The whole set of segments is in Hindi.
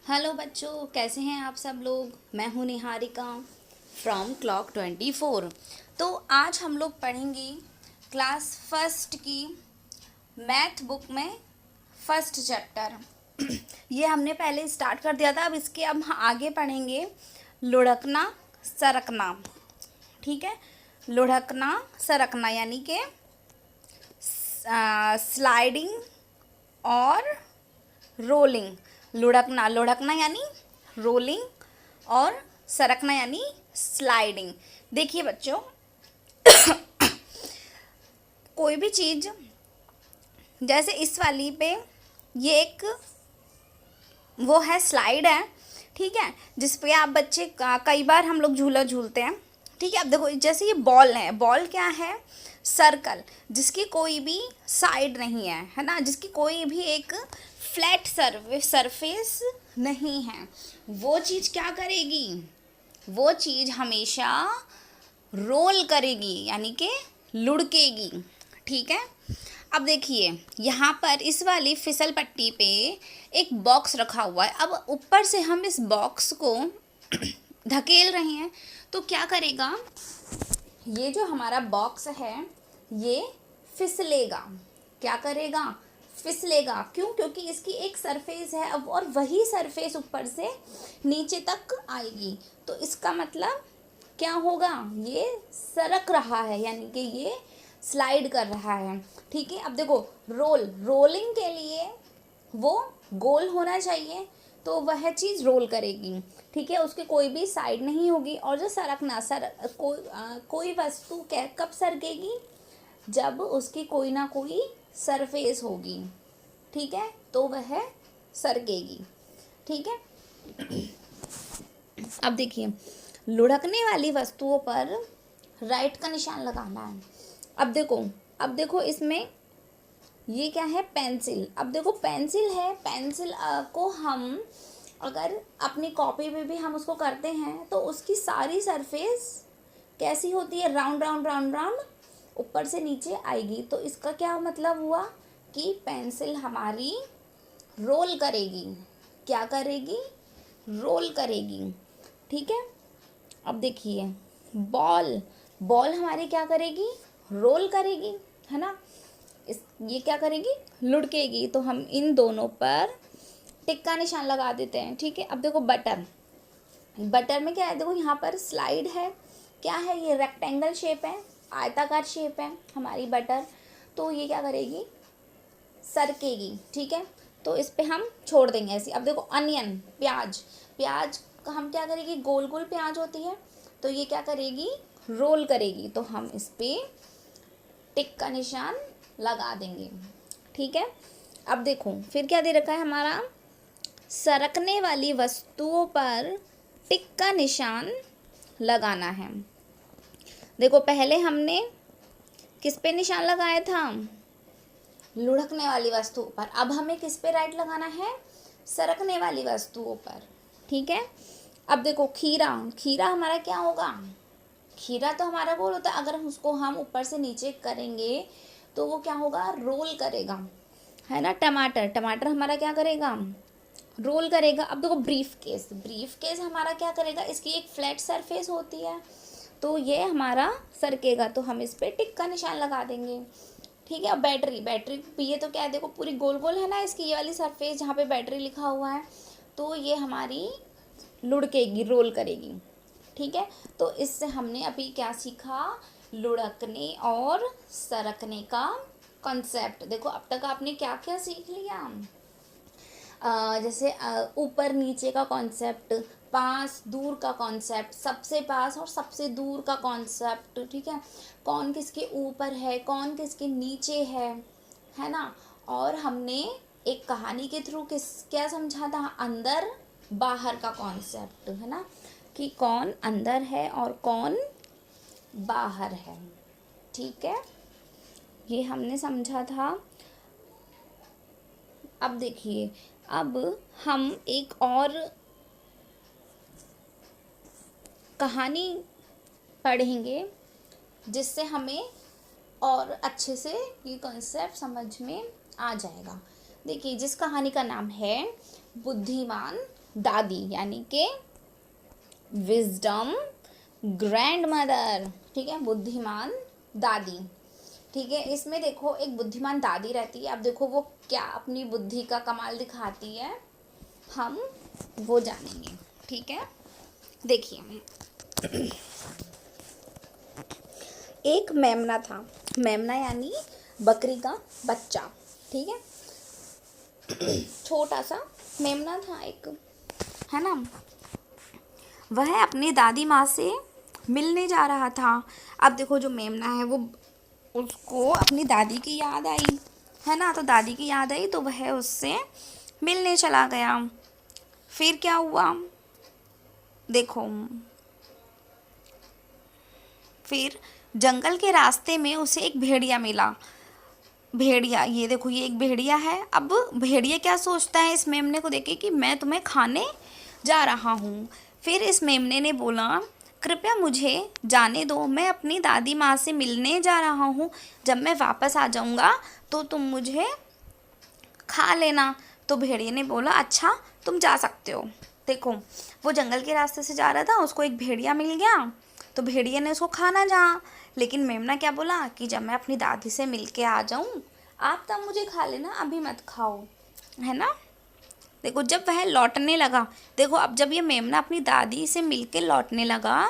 हेलो बच्चों, कैसे हैं आप सब लोग। मैं हूं निहारिका फ्रॉम क्लॉक 24। तो आज हम लोग पढ़ेंगे क्लास फर्स्ट की मैथ बुक में फर्स्ट चैप्टर। ये हमने पहले स्टार्ट कर दिया था, अब हम आगे पढ़ेंगे लुढ़कना सरकना। ठीक है, लुढ़कना सरकना यानी कि स्लाइडिंग और रोलिंग। लुढ़कना लुढ़कना यानी रोलिंग और सरकना यानी स्लाइडिंग। देखिए बच्चों, कोई भी चीज़ जैसे इस वाली पे ये एक वो है, स्लाइड है। ठीक है, जिस पे आप बच्चे कई बार हम लोग झूला झूलते हैं। ठीक है, अब देखो जैसे ये बॉल है, बॉल क्या है, सर्कल, जिसकी कोई भी साइड नहीं है ना, जिसकी कोई भी एक फ्लैट सरफेस नहीं है। वो चीज़ क्या करेगी, वो चीज़ हमेशा रोल करेगी यानी कि लुढ़केगी। ठीक है, अब देखिए यहाँ पर इस वाली फिसल पट्टी पे एक बॉक्स रखा हुआ है। अब ऊपर से हम इस बॉक्स को धकेल रहे हैं तो क्या करेगा, ये जो हमारा बॉक्स है ये फिसलेगा। क्या करेगा, फिसलेगा। क्यों? क्योंकि इसकी एक सरफेस है अब, और वही सरफेस ऊपर से नीचे तक आएगी। तो इसका मतलब क्या होगा, ये सरक रहा है यानी कि ये स्लाइड कर रहा है। ठीक है, अब देखो रोलिंग के लिए वो गोल होना चाहिए, तो वह चीज़ रोल करेगी। ठीक है, उसके कोई भी साइड नहीं होगी। और जो सरकना कोई वस्तु कब सरकेगी, जब उसकी कोई ना कोई सरफेस होगी। ठीक है, तो वह सरकेगी। ठीक है, अब देखिए लुढ़कने वाली वस्तुओं पर राइट का निशान लगाना है। अब देखो इसमें ये क्या है, पेंसिल। अब देखो पेंसिल है, पेंसिल को हम अगर अपनी कॉपी पे भी हम उसको करते हैं तो उसकी सारी सरफेस कैसी होती है, राउंड राउंड राउंड राउंड ऊपर से नीचे आएगी। तो इसका क्या मतलब हुआ कि पेंसिल हमारी रोल करेगी। क्या करेगी, रोल करेगी। ठीक है, अब देखिए बॉल हमारी क्या करेगी, रोल करेगी, है ना। ये क्या करेगी, लुढ़केगी। तो हम इन दोनों पर टिक का निशान लगा देते हैं। ठीक है, अब देखो बटर में क्या है, देखो यहाँ पर स्लाइड है। क्या है, ये रेक्टेंगल शेप है, आयताकार शेप है हमारी बटर। तो ये क्या करेगी, सरकेगी। ठीक है, तो इस पे हम छोड़ देंगे ऐसे। अब देखो अनियन, प्याज का हम क्या करेगी, गोल गोल प्याज होती है, तो ये क्या करेगी, रोल करेगी। तो हम इस पे टिक का निशान लगा देंगे। ठीक है, अब देखो फिर क्या दे रखा है हमारा, सरकने वाली वस्तुओं पर टिक का निशान लगाना है। देखो पहले हमने किस पे निशान लगाया था, लुढ़कने वाली वस्तुओं पर। अब हमें किस पे राइट लगाना है, सरकने वाली वस्तुओं पर। ठीक है, अब देखो खीरा हमारा क्या होगा, खीरा तो हमारा गोल होता है। अगर उसको हम ऊपर से नीचे करेंगे तो वो क्या होगा, रोल करेगा, है ना। टमाटर हमारा क्या करेगा, रोल करेगा। अब देखो ब्रीफ केस हमारा क्या करेगा, इसकी एक फ्लैट सरफेस होती है, तो ये हमारा सरकेगा। तो हम इस पे टिक का निशान लगा देंगे। ठीक है, अब बैटरी ये तो क्या है, देखो पूरी गोल गोल है ना इसकी ये वाली सरफेस जहाँ पे बैटरी लिखा हुआ है, तो ये हमारी लुढ़केगी, रोल करेगी। ठीक है, तो इससे हमने अभी क्या सीखा, लुढ़कने और सरकने का कॉन्सेप्ट। देखो अब तक आपने क्या क्या सीख लिया, जैसे ऊपर नीचे का कॉन्सेप्ट, पास दूर का कॉन्सेप्ट, सबसे पास और सबसे दूर का कॉन्सेप्ट। ठीक है, कौन किसके ऊपर है, कौन किसके नीचे है ना। और हमने एक कहानी के थ्रू क्या समझा था, अंदर बाहर का कॉन्सेप्ट, है ना, कि कौन अंदर है और कौन बाहर है। ठीक है, ये हमने समझा था। अब देखिए, अब हम एक और कहानी पढ़ेंगे जिससे हमें और अच्छे से ये कॉन्सेप्ट समझ में आ जाएगा। देखिए, जिस कहानी का नाम है बुद्धिमान दादी यानी कि विजडम ग्रैंड मदर, ठीक है, बुद्धिमान दादी। ठीक है, इसमें देखो एक बुद्धिमान दादी रहती है। अब देखो वो क्या अपनी बुद्धि का कमाल दिखाती है, हम वो जानेंगे। ठीक है, देखिए एक मेमना था। मेमना यानी बकरी का बच्चा। ठीक है, छोटा सा मेमना था एक, है ना। वह अपनी दादी माँ से मिलने जा रहा था। अब देखो जो मेमना है वो, उसको अपनी दादी की याद आई, है ना। तो दादी की याद आई तो वह उससे मिलने चला गया। फिर क्या हुआ देखो, फिर जंगल के रास्ते में उसे एक भेड़िया मिला। भेड़िया, ये देखो ये एक भेड़िया है। अब भेड़िया क्या सोचता है इस मेमने को देखे कि मैं तुम्हें खाने जा रहा हूँ। फिर इस मेमने ने बोला, कृपया मुझे जाने दो, मैं अपनी दादी माँ से मिलने जा रहा हूँ। जब मैं वापस आ जाऊँगा तो तुम मुझे खा लेना। तो भेड़िए ने बोला, अच्छा तुम जा सकते हो। देखो वो जंगल के रास्ते से जा रहा था, उसको एक भेड़िया मिल गया तो भेड़िए ने उसको खाना चाहा। लेकिन मेमना क्या बोला कि जब मैं अपनी दादी से मिल के आ जाऊँ आप तब मुझे खा लेना, अभी मत खाओ, है ना। देखो जब वह लौटने लगा, देखो अब जब ये मेमना अपनी दादी से मिल के लौटने लगा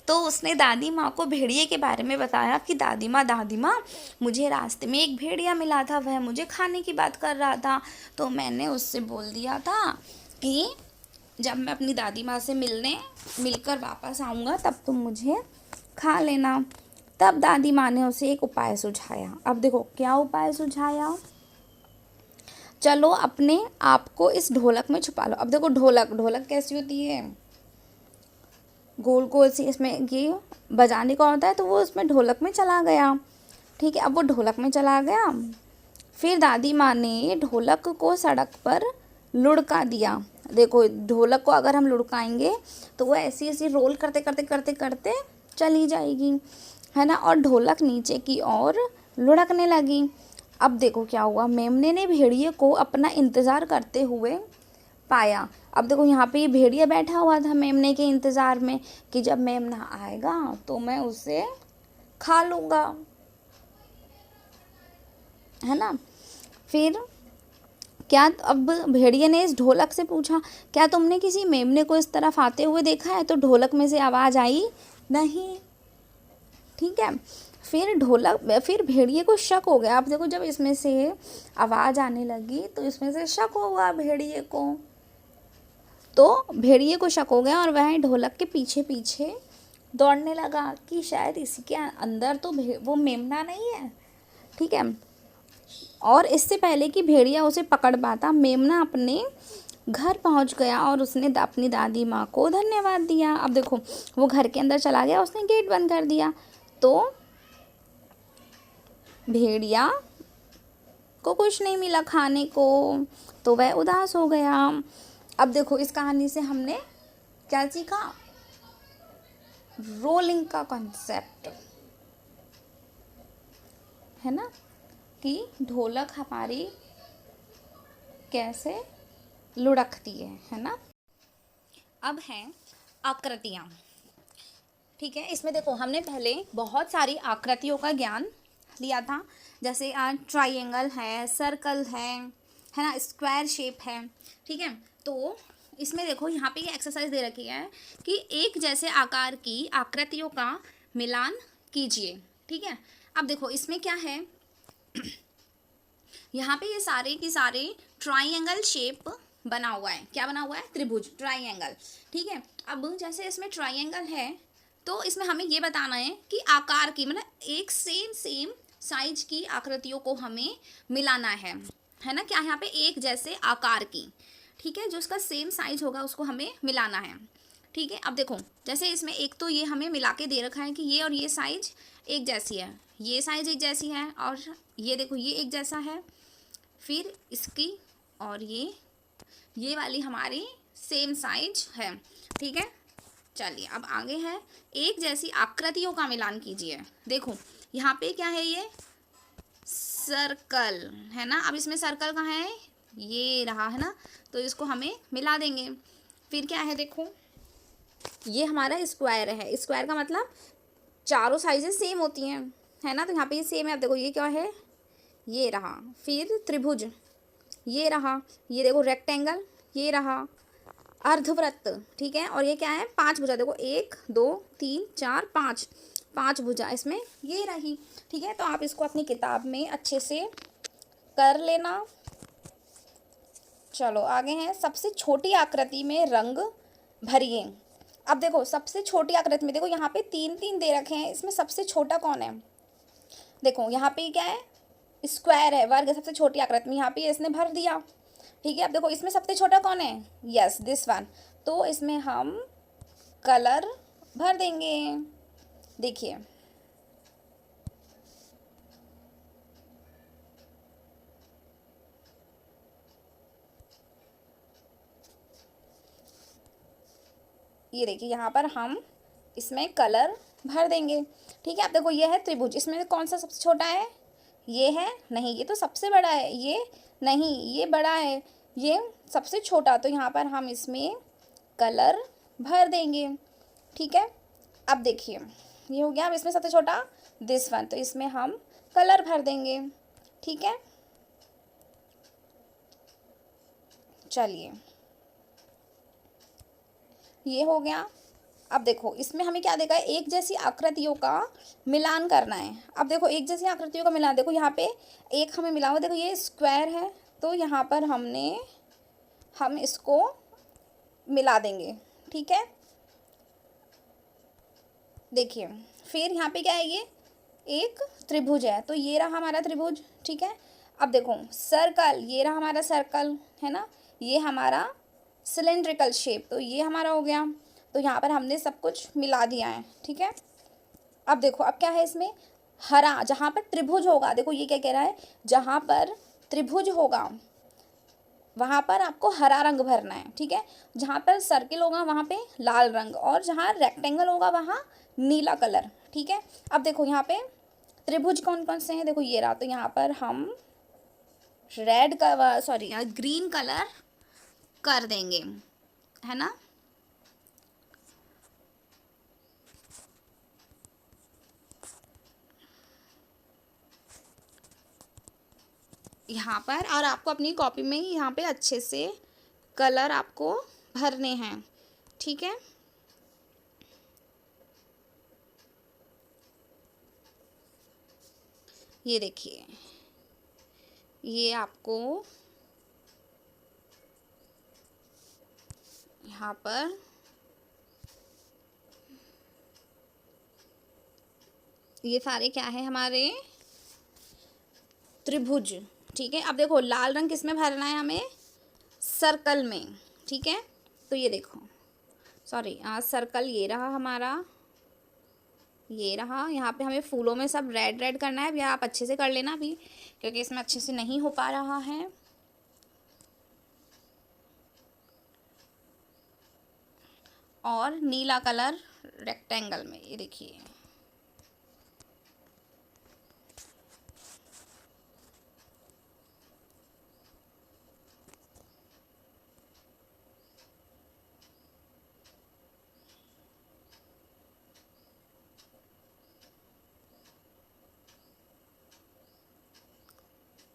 तो उसने दादी माँ को भेड़िए के बारे में बताया कि दादी माँ मुझे रास्ते में एक भेड़िया मिला था, वह मुझे खाने की बात कर रहा था। तो मैंने उससे बोल दिया था कि जब मैं अपनी दादी माँ से मिलकर वापस आऊँगा तब तुम मुझे खा लेना। तब दादी माँ ने उसे एक उपाय सुझाया। अब देखो क्या उपाय सुझाया, चलो अपने आप को इस ढोलक में छुपा लो। अब देखो ढोलक कैसी होती है, गोल गोल सी, इसमें ये बजाने का होता है। तो वो उसमें ढोलक में चला गया। ठीक है, अब वो ढोलक में चला गया। फिर दादी माँ ने ढोलक को सड़क पर लुढ़का दिया। देखो ढोलक को अगर हम लुढ़काएंगे तो वो ऐसी ऐसी रोल करते करते करते करते चली जाएगी, है ना। और ढोलक नीचे की ओर लुढ़कने लगी। अब देखो क्या हुआ, मेमने ने भेड़िए को अपना इंतज़ार करते हुए पाया। अब देखो यहाँ पे ये भेड़िया बैठा हुआ था मेमने के इंतज़ार में कि जब मेमना आएगा तो मैं उसे खा लूँगा, है ना। फिर क्या, अब भेड़िए ने इस ढोलक से पूछा, क्या तुमने किसी मेमने को इस तरफ आते हुए देखा है। तो ढोलक में से आवाज़ आई, नहीं। ठीक है, फिर भेड़िए को शक हो गया। अब देखो जब इसमें से आवाज़ आने लगी तो इसमें से शक होगा भेड़िए को। तो भेड़िए को शक हो गया और वह ढोलक के पीछे पीछे दौड़ने लगा कि शायद इसी के अंदर तो वो मेमना नहीं है। ठीक है, और इससे पहले कि भेड़िया उसे पकड़ पाता, मेमना अपने घर पहुंच गया और उसने अपनी दादी माँ को धन्यवाद दिया। अब देखो वो घर के अंदर चला गया, उसने गेट बंद कर दिया। तो भेड़िया को कुछ नहीं मिला खाने को, तो वह उदास हो गया। अब देखो इस कहानी से हमने क्या सीखा, रोलिंग का कॉन्सेप्ट, है ना, कि ढोलक हमारी कैसे लुढ़कती है ना। अब हैं आकृतियाँ। ठीक है, इसमें देखो हमने पहले बहुत सारी आकृतियों का ज्ञान लिया था, जैसे ट्रायंगल है, सर्कल है ना, स्क्वायर शेप है। ठीक है, तो इसमें देखो यहाँ पे ये एक्सरसाइज दे रखी है कि एक जैसे आकार की आकृतियों का मिलान कीजिए। ठीक है, अब देखो इसमें क्या है, यहाँ पे ये सारे की सारे ट्रायंगल शेप बना हुआ है। क्या बना हुआ है, त्रिभुज, ट्रायंगल। ठीक है, अब जैसे इसमें ट्रायंगल है तो इसमें हमें ये बताना है कि आकार की, मतलब एक सेम साइज की आकृतियों को हमें मिलाना है ना। क्या यहाँ पे एक जैसे आकार की, ठीक है, जो उसका सेम साइज होगा उसको हमें मिलाना है। ठीक है, अब देखो जैसे इसमें एक तो ये हमें मिला के दे रखा है कि ये और ये साइज एक जैसी है, ये साइज एक जैसी है, और ये देखो ये एक जैसा है, फिर इसकी और ये वाली हमारी सेम साइज है। ठीक है, चलिए अब आगे है, एक जैसी आकृतियों का मिलान कीजिए। देखो यहाँ पे क्या है, ये सर्कल है ना। अब इसमें सर्कल कहाँ है, ये रहा, है ना। तो तो इसको हमें मिला देंगे। फिर क्या है, देखो ये हमारा स्क्वायर है। स्क्वायर का मतलब चारों साइजेस सेम होती हैं, है ना। तो यहाँ पे ये सेम है। अब देखो ये क्या है, ये रहा। फिर त्रिभुज, ये रहा। ये देखो रेक्टेंगल, ये रहा। अर्धवृत्त, ठीक है। और ये क्या है, 5 भुजा। देखो 1 2 3 4 5, 5 भुजा इसमें ये रही, ठीक है। तो आप इसको अपनी किताब में अच्छे से कर लेना। चलो आगे हैं, सबसे छोटी आकृति में रंग भरिए। अब देखो सबसे छोटी आकृति में, देखो यहाँ पे 3 दे रखे हैं, इसमें सबसे छोटा कौन है। देखो यहाँ पे क्या है, स्क्वायर है, वर्ग है, सबसे छोटी आकृति में। यहाँ पे इसने भर दिया, ठीक है। अब देखो इसमें सबसे छोटा कौन है, यस दिस वन। तो इसमें हम कलर भर देंगे। देखिए ये देखिए यहाँ पर हम इसमें कलर भर देंगे, ठीक है। अब देखो ये है त्रिभुज, इसमें कौन सा सबसे छोटा है, ये है, नहीं ये तो सबसे बड़ा है, ये नहीं ये बड़ा है, ये सबसे छोटा। तो यहाँ पर हम इसमें कलर भर देंगे, ठीक है। अब देखिए ये हो गया। अब इसमें सबसे छोटा दिस वन, तो इसमें हम कलर भर देंगे, ठीक है। चलिए ये हो गया। अब देखो इसमें हमें क्या देखा है, एक जैसी आकृतियों का मिलान करना है। अब देखो एक जैसी आकृतियों का मिलान, देखो यहाँ पे एक हमें मिला हुआ, देखो ये स्क्वायर है, तो यहाँ पर हम इसको मिला देंगे, ठीक है। देखिए फिर यहाँ पे क्या है, ये एक त्रिभुज है, तो ये रहा हमारा त्रिभुज, ठीक है। अब देखो सर्कल, ये रहा हमारा सर्कल, है ना। ये हमारा सिलेंड्रिकल शेप, तो ये हमारा हो गया। तो यहाँ पर हमने सब कुछ मिला दिया है, ठीक है। अब देखो अब क्या है इसमें, हरा, जहाँ पर त्रिभुज होगा, देखो ये क्या कह रहा है, जहाँ पर त्रिभुज होगा वहाँ पर आपको हरा रंग भरना है, ठीक है। जहाँ पर सर्किल होगा वहाँ पे लाल रंग, और जहाँ रेक्टेंगल होगा वहाँ नीला कलर, ठीक है। अब देखो यहाँ पे त्रिभुज कौन कौन से हैं, देखो ये रहा। तो यहाँ पर हम रेड का सॉरी ग्रीन कलर कर देंगे, है ना। यहाँ पर, और आपको अपनी कॉपी में ही यहाँ पे अच्छे से कलर आपको भरने हैं, ठीक है। ये देखिए ये आपको यहाँ पर ये सारे क्या है, हमारे त्रिभुज, ठीक है। अब देखो लाल रंग किस में भरना है हमें, सर्कल में, ठीक है। तो ये देखो सॉरी सर्कल ये रहा हमारा, ये रहा। यहाँ पे हमें फूलों में सब रेड रेड करना है, या आप अच्छे से कर लेना अभी, क्योंकि इसमें अच्छे से नहीं हो पा रहा है। और नीला कलर रेक्टेंगल में, ये देखिए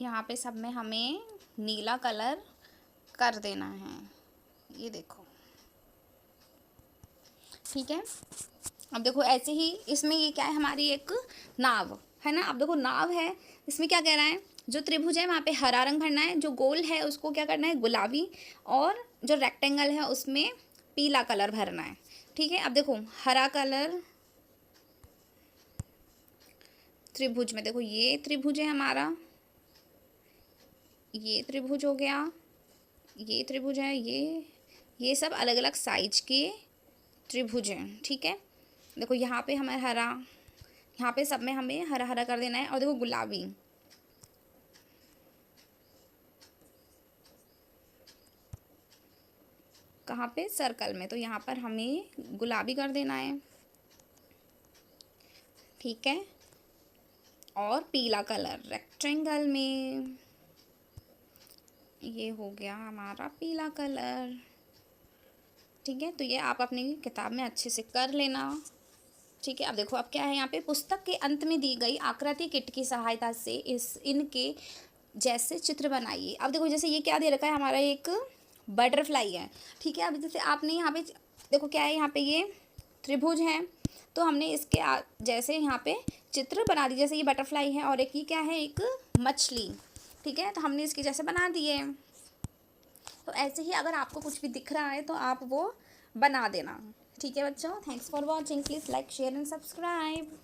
यहाँ पे सब में हमें नीला कलर कर देना है, ये देखो, ठीक है। अब देखो ऐसे ही इसमें ये क्या है, हमारी एक नाव है ना। अब देखो नाव है, इसमें क्या कह रहा है, जो त्रिभुज है वहाँ पे हरा रंग भरना है, जो गोल है उसको क्या करना है, गुलाबी, और जो रेक्टेंगल है उसमें पीला कलर भरना है, ठीक है। अब देखो हरा कलर त्रिभुज में, देखो ये त्रिभुज है हमारा, ये त्रिभुज हो गया, ये त्रिभुज है, ये सब अलग अलग साइज के त्रिभुज हैं, ठीक है। देखो यहाँ पे हमें हरा, यहाँ पे सब में हमें हरा हरा कर देना है। और देखो गुलाबी, कहाँ पे, सर्कल में, तो यहाँ पर हमें गुलाबी कर देना है, ठीक है। और पीला कलर रेक्टेंगल में, ये हो गया हमारा पीला कलर। ठीक है, तो ये आप अपनी किताब में अच्छे से कर लेना। ठीक है, अब देखो अब क्या है यहाँ पे, पुस्तक के अंत में दी गई आकृति किट की सहायता से इनके जैसे चित्र बनाइए। अब देखो जैसे ये क्या दे रखा है, हमारा एक बटरफ्लाई है। ठीक है, अब जैसे आपने यहाँ पे देखो क्या है, यहाँ पे ये त्रिभुज है, तो हमने इसके जैसे यहाँ पे चित्र बना दिए। जैसे ये बटरफ्लाई है और एक ये क्या है, एक मछली। ठीक है, तो हमने इसके जैसे बना दिए। तो ऐसे ही अगर आपको कुछ भी दिख रहा है तो आप वो बना देना। ठीक है बच्चों, thanks for watching, please like share and subscribe.